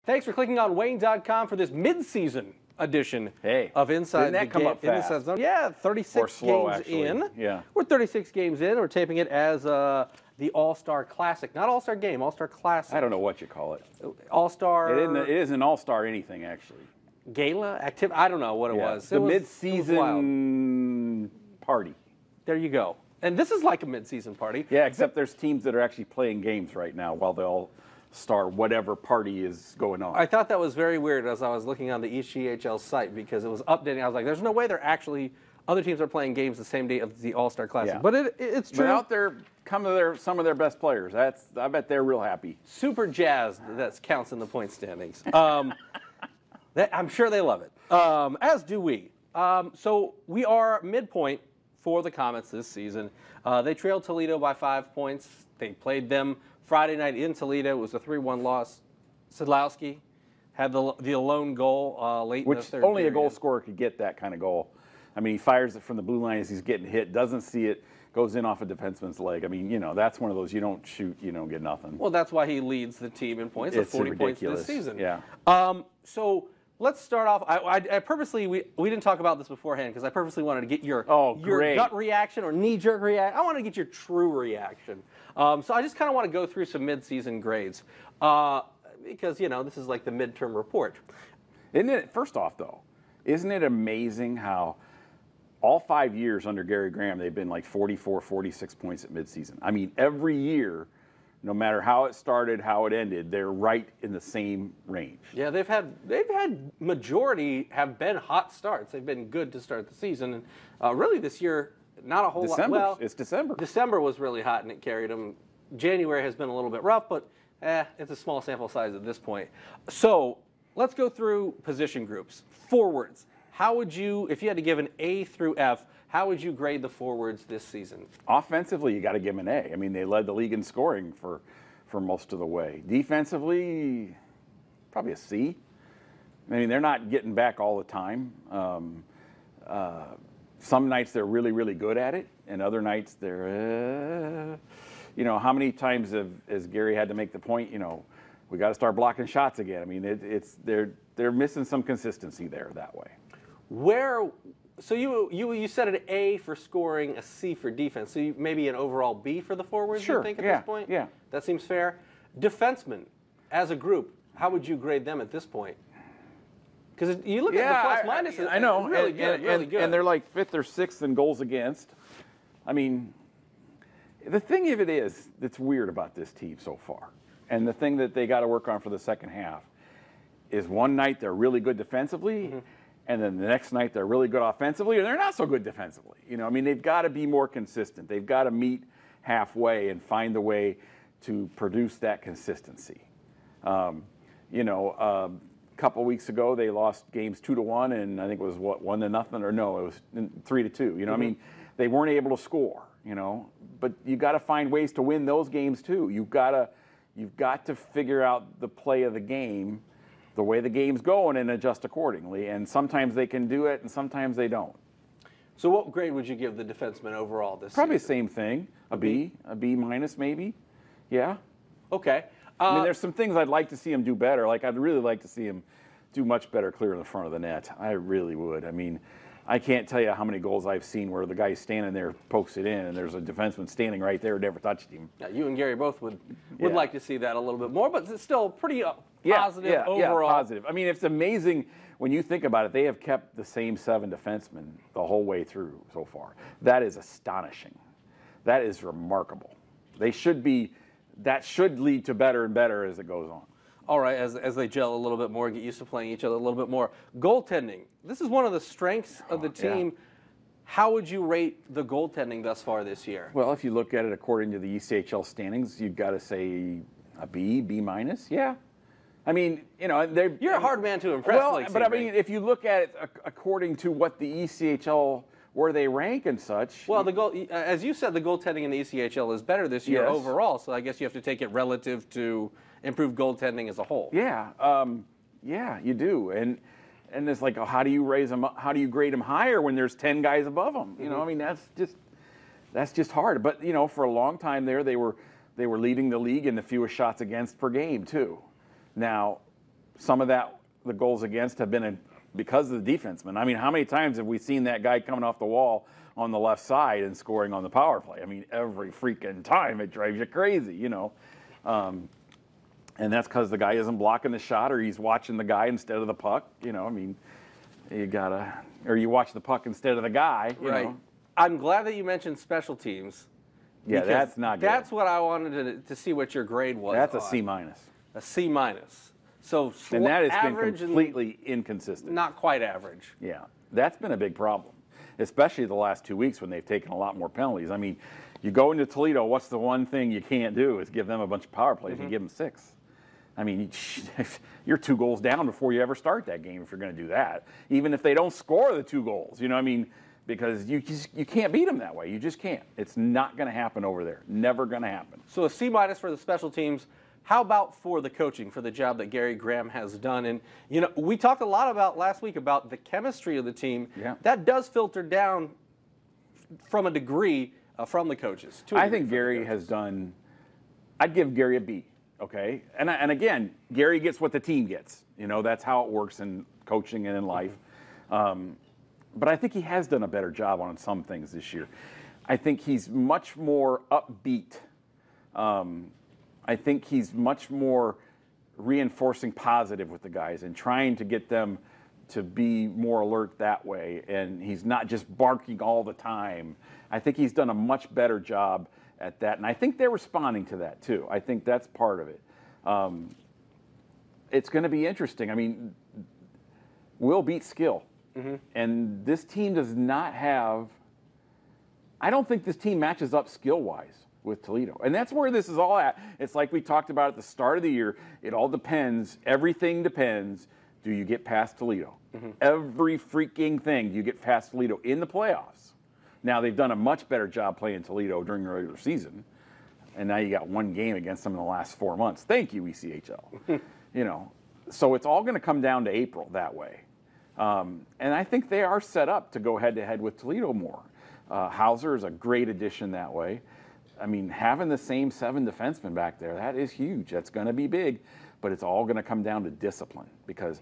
Thanks for clicking on Wayne.com for this mid-season edition of Inside didn't that the come Game. up fast? Inside Zone. Yeah, 36 or slow, games actually. in. Yeah. We're 36 games in. We're taping it as the All-Star Classic. Not All-Star Game, All-Star Classic. I don't know what you call it. All-Star... It is an all-star anything, actually. Gala? Activity? I don't know what it was. The mid-season party. There you go. And this is like a mid-season party. Yeah, except there's teams that are actually playing games right now while the all-star whatever party is going on. I thought that was very weird as I was looking on the ECHL site because it was updating. I was like, there's no way they're actually, other teams are playing games the same day of the All-Star Classic. Yeah. But it's true. But out there come some of their best players. I bet they're real happy. Super jazzed that counts in the point standings. I'm sure they love it, as do we. So we are midpoint for the Komets this season. They trailed Toledo by 5 points. They played them Friday night in Toledo. It was a 3-1 loss. Sedlowski had the lone goal late in the third Which only period. a goal scorer could get that kind of goal. I mean, he fires it from the blue line as he's getting hit, doesn't see it, goes in off a defenseman's leg. I mean, that's one of those, you don't shoot, you don't get nothing. Well, that's why he leads the team in points, It's 40 ridiculous. points this season. Yeah. So let's start off. I purposely, we didn't talk about this beforehand because I purposely wanted to get your gut reaction or knee-jerk reaction. I want to get your true reaction. So I just kind of want to go through some mid-season grades because, this is like the midterm report. Isn't it, first off, though, isn't it amazing how all 5 years under Gary Graham, they've been like 44, 46 points at midseason. I mean, every year, no matter how it started, how it ended, they're right in the same range. Yeah, they've had majority have been hot starts. They've been good to start the season, and really this year, not a whole lot. Well, it's December. December was really hot and it carried them. January has been a little bit rough, but it's a small sample size at this point. So let's go through position groups. Forwards. How would you, if you had to give an A through F, how would you grade the forwards this season? Offensively, you got to give them an A. I mean, they led the league in scoring for most of the way. Defensively, probably a C. I mean, they're not getting back all the time. Some nights they're really, really good at it, and other nights they're, how many times has Gary had to make the point, we got to start blocking shots again. I mean, they're missing some consistency there that way. So you said an A for scoring, a C for defense. So maybe an overall B for the forwards, Sure, you think, at this point? Yeah. That seems fair. Defensemen, as a group, how would you grade them at this point? Because you look at the plus minuses. I know. Really good, really good. And they're like 5th or 6th in goals against. I mean, the thing of it is that's weird about this team so far, and the thing that they got to work on for the second half, is one night they're really good defensively, and then the next night they're really good offensively, and they're not so good defensively. I mean, they've got to be more consistent. They've got to meet halfway and find the way to produce that consistency. A couple weeks ago they lost games 2-1, and I think it was 1-0, or no, it was 3-2. I mean, they weren't able to score. But you got to find ways to win those games too. You've got to figure out the play of the game, the way the game's going, and adjust accordingly. And sometimes they can do it, and sometimes they don't. So what grade would you give the defensemen overall this Probably the season? same thing, a B minus maybe. Yeah. Okay. I mean, there's some things I'd like to see him do better. Like, I'd really like to see him do much better clear in the front of the net. I really would. I mean, I can't tell you how many goals I've seen where the guy's standing there, pokes it in, and there's a defenseman standing right there who never touched him. Yeah, you and Gary both would like to see that a little bit more, but it's still pretty positive overall. Yeah, positive. I mean, it's amazing when you think about it. They have kept the same 7 defensemen the whole way through so far. That is astonishing. That is remarkable. That should lead to better and better as it goes on. All right, as they gel a little bit more, get used to playing each other a little bit more. Goaltending. This is one of the strengths of the team. Yeah. How would you rate the goaltending thus far this year? Well, if you look at it according to the ECHL standings, you've got to say a B minus. Yeah. I mean, you're a hard man to impress. Well, but I mean, if you look at it according to what the ECHL, where they rank and such. Well, as you said, the goaltending in the ECHL is better this year overall. So I guess you have to take it relative to improved goaltending as a whole. Yeah, you do, and it's like, how do you raise them? How do you grade them higher when there's 10 guys above them? I mean, that's just hard. But for a long time there, they were leading the league in the fewest shots against per game too. Now, some of the goals against have been because of the defenseman. I mean, how many times have we seen that guy coming off the wall on the left side and scoring on the power play? I mean, every freaking time. It drives you crazy, you know. And that's because the guy isn't blocking the shot, or he's watching the guy instead of the puck. You know, I mean, or you watch the puck instead of the guy. You know. I'm glad that you mentioned special teams. Yeah, that's not good. That's what I wanted to see what your grade was. That's a C minus. A C minus. So and that has been completely inconsistent. Not quite average. Yeah, that's been a big problem, especially the last 2 weeks when they've taken a lot more penalties. I mean, you go into Toledo, what's the one thing you can't do is give them a bunch of power plays. You give them 6. I mean, you're 2 goals down before you ever start that game if you're going to do that. Even if they don't score the 2 goals, you know what I mean? Because you can't beat them that way. You just can't. It's not going to happen over there. Never going to happen. So a C minus for the special teams. How about for the coaching, for the job that Gary Graham has done? And, you know, we talked a lot about last week about the chemistry of the team. Yeah. That does filter down from a degree from the coaches. I think Gary has done, I'd give Gary a B, okay? And again, Gary gets what the team gets. You know, that's how it works in coaching and in life. But I think he has done a better job on some things this year. I think he's much more upbeat. I think he's much more reinforcing positive with the guys and trying to get them to be more alert that way. And he's not just barking all the time. I think he's done a much better job at that. And I think they're responding to that too. I think that's part of it. It's going to be interesting. I mean, will beat skill. And this team does not have, I don't think this team matches up skill-wise with Toledo. And that's where this is all at. It's like we talked about at the start of the year. It all depends. Everything depends. Do you get past Toledo? Every freaking thing. Do you get past Toledo in the playoffs? Now, they've done a much better job playing Toledo during the regular season. And now you got 1 game against them in the last 4 months. Thank you, ECHL. You know, so it's all going to come down to April that way. And I think they are set up to go head-to-head with Toledo more. Hauser is a great addition that way. I mean, having the same 7 defensemen back there, that is huge. That's going to be big, but it's all going to come down to discipline because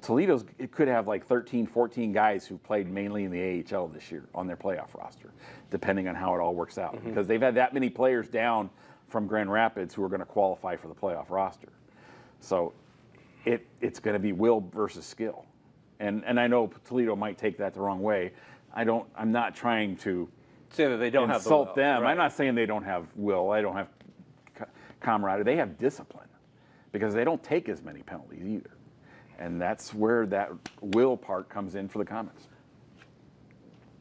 it could have like 13, 14 guys who played mainly in the AHL this year on their playoff roster, depending on how it all works out. Because they've had that many players down from Grand Rapids who are going to qualify for the playoff roster. So it's going to be will versus skill. And I know Toledo might take that the wrong way. I'm not trying to say that they don't insult have the will. them. Right. I'm not saying they don't have will. I don't have camaraderie. They have discipline because they don't take as many penalties either. And that's where that will part comes in for the Komets.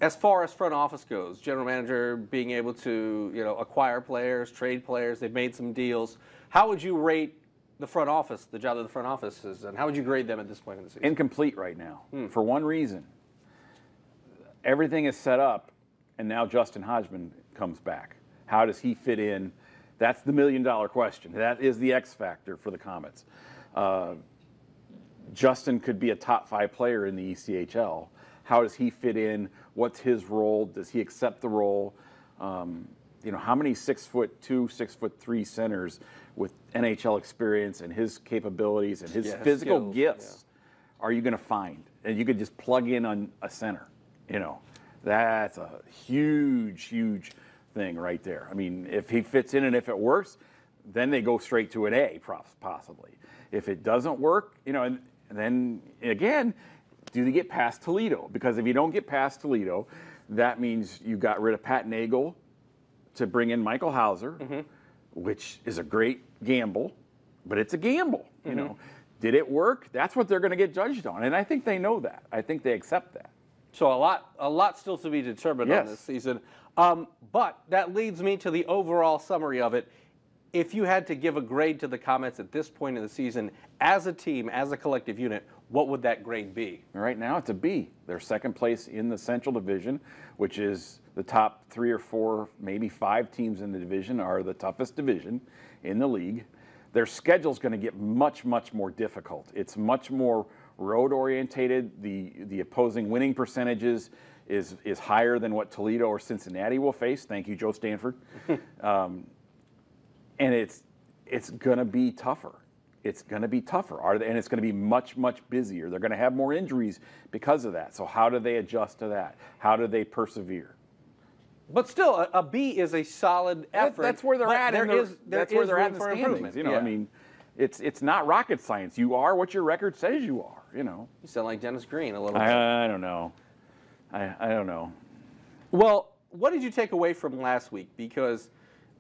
As far as front office goes, general manager being able to, you know, acquire players, trade players, they've made some deals. How would you rate the front office, the job of the front office is, and how would you grade them at this point in the season? Incomplete right now, for one reason. Everything is set up, and now Justin Hodgman comes back. How does he fit in? That's the million-dollar question. That is the X factor for the Komets. Justin could be a top 5 player in the ECHL. How does he fit in? What's his role? Does he accept the role? You know, how many 6'2", 6'3" centers with NHL experience and his capabilities and his physical skills, gifts are you going to find? And you could just plug in on a center. You know, that's a huge, huge thing right there. I mean, if he fits in and if it works, then they go straight to an A, possibly. If it doesn't work, you know, and then again, do they get past Toledo? Because if you don't get past Toledo, that means you got rid of Pat Nagel to bring in Michael Hauser, which is a great gamble, but it's a gamble, you know. Did it work? That's what they're going to get judged on, and I think they know that. I think they accept that. So a lot still to be determined on this season. But that leads me to the overall summary of it. If you had to give a grade to the Komets at this point in the season, as a team, as a collective unit, what would that grade be? Right now, it's a B. They're second place in the Central Division, which is the top 3 or 4, maybe 5 teams in the division are the toughest division in the league. Their schedule's going to get much, much more difficult. It's much more road-orientated. The opposing winning percentages is higher than what Toledo or Cincinnati will face. Thank you, Joe Stanford. And it's going to be tougher. it's going to be tougher. And it's going to be much, much busier. They're going to have more injuries because of that. So how do they adjust to that? How do they persevere? But still, a B is a solid effort. That's where they're at. That's where they're at in the standings. You know, I mean, it's not rocket science. You are what your record says you are. You know. You sound like Dennis Green a little bit. I don't know. I don't know. Well, what did you take away from last week? Because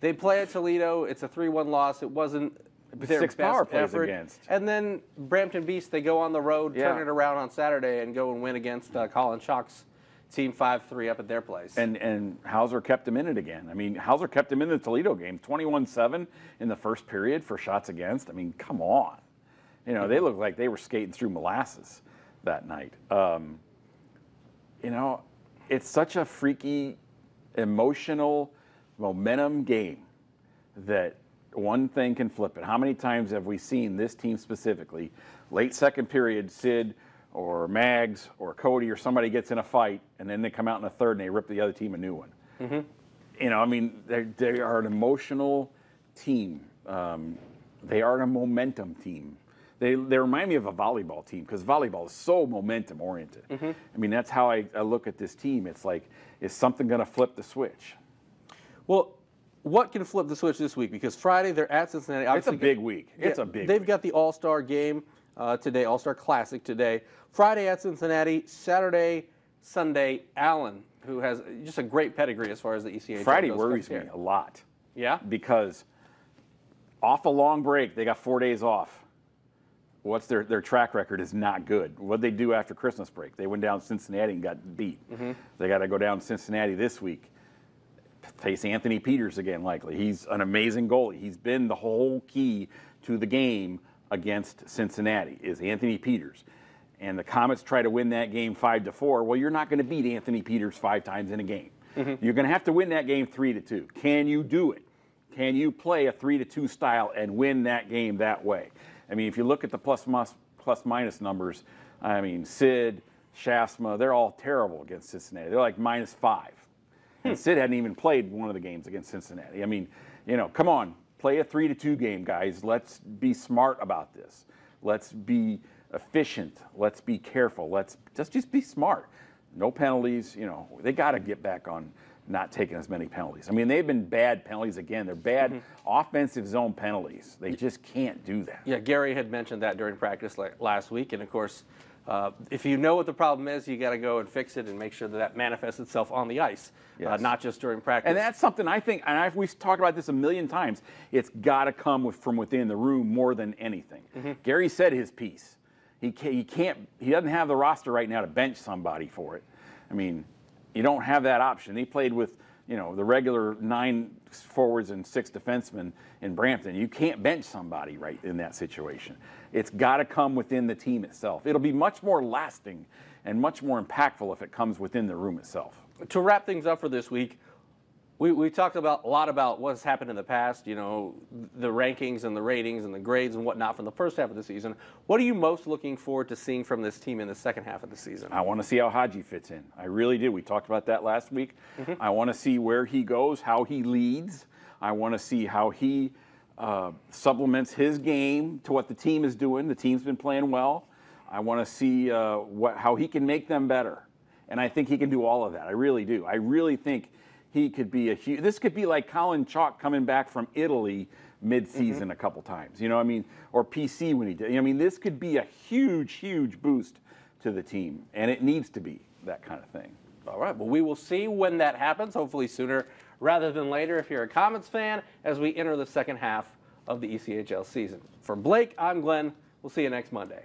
they play at Toledo. It's a 3-1 loss. It wasn't their 6 best power plays effort. against. And then Brampton Beast, they go on the road, turn it around on Saturday, and go and win against Colin Chalk's team 5-3 up at their place. And Hauser kept him in it again. I mean, Hauser kept him in the Toledo game, 21-7 in the first period for shots against. I mean, come on. You know, they looked like they were skating through molasses that night. You know, it's such a freaky, emotional, momentum game that one thing can flip it. How many times have we seen this team specifically, late second period, Sid or Mags or Cody or somebody gets in a fight, and then they come out in the third and they rip the other team a new one. You know, I mean, they are an emotional team. They are a momentum team. They remind me of a volleyball team because volleyball is so momentum oriented. I mean, that's how I look at this team. It's like, is something going to flip the switch? Well, what can flip the switch this week? Because Friday they're at Cincinnati. It's a big week. It's a big They've week. got the All-Star game today, All-Star Classic today. Friday at Cincinnati. Saturday, Sunday, Allen, who has just a great pedigree as far as the ECHL Friday goes. worries me a lot. Yeah? Because off a long break, they got 4 days off. What's their track record is not good. What'd they do after Christmas break? They went down to Cincinnati and got beat. They got to go down to Cincinnati this week. Face Anthony Peters again, likely. He's an amazing goalie. He's been the whole key to the game against Cincinnati, is Anthony Peters. And the Komets try to win that game 5-4. Well, you're not going to beat Anthony Peters 5 times in a game. You're going to have to win that game 3-2. Can you do it? Can you play a 3-2 style and win that game that way? I mean, if you look at the plus-minus numbers, I mean, Sid, Shafsma, they're all terrible against Cincinnati. They're like -5. And Sid hadn't even played one of the games against Cincinnati. I mean, you know, come on, play a 3-2 game, guys. Let's be smart about this. Let's be efficient. Let's be careful. Let's just be smart. No penalties. You know, they got to get back on not taking as many penalties. I mean, they've been bad penalties again. They're bad offensive zone penalties. They just can't do that. Yeah, Gary had mentioned that during practice last week. And, of course, if you know what the problem is, you got to go and fix it and make sure that manifests itself on the ice, not just during practice. And that's something I think, and we've talked about this a million times, it's got to come from within the room more than anything. Gary said his piece. He doesn't have the roster right now to bench somebody for it. I mean, you don't have that option. He played with, you know, the regular 9 forwards and 6 defensemen in Brampton. You can't bench somebody right in that situation. It's got to come within the team itself. It'll be much more lasting and much more impactful if it comes within the room itself. To wrap things up for this week, we talked a lot about what's happened in the past, you know, the rankings and the ratings and the grades and whatnot from the first half of the season. What are you most looking forward to seeing from this team in the second half of the season? I want to see how Hodgie fits in. I really do. We talked about that last week. I want to see where he goes, how he leads. I want to see how he supplements his game to what the team is doing. The team's been playing well. I want to see how he can make them better. And I think he can do all of that. I really do. I really think he could be this could be like Colin Chalk coming back from Italy mid-season a couple times. You know, I mean, or PC when he did. I mean, this could be a huge, huge boost to the team, and it needs to be that kind of thing. All right. Well, we will see when that happens, hopefully sooner rather than later if you're a Komets fan, as we enter the second half of the ECHL season. For Blake, I'm Glenn. We'll see you next Monday.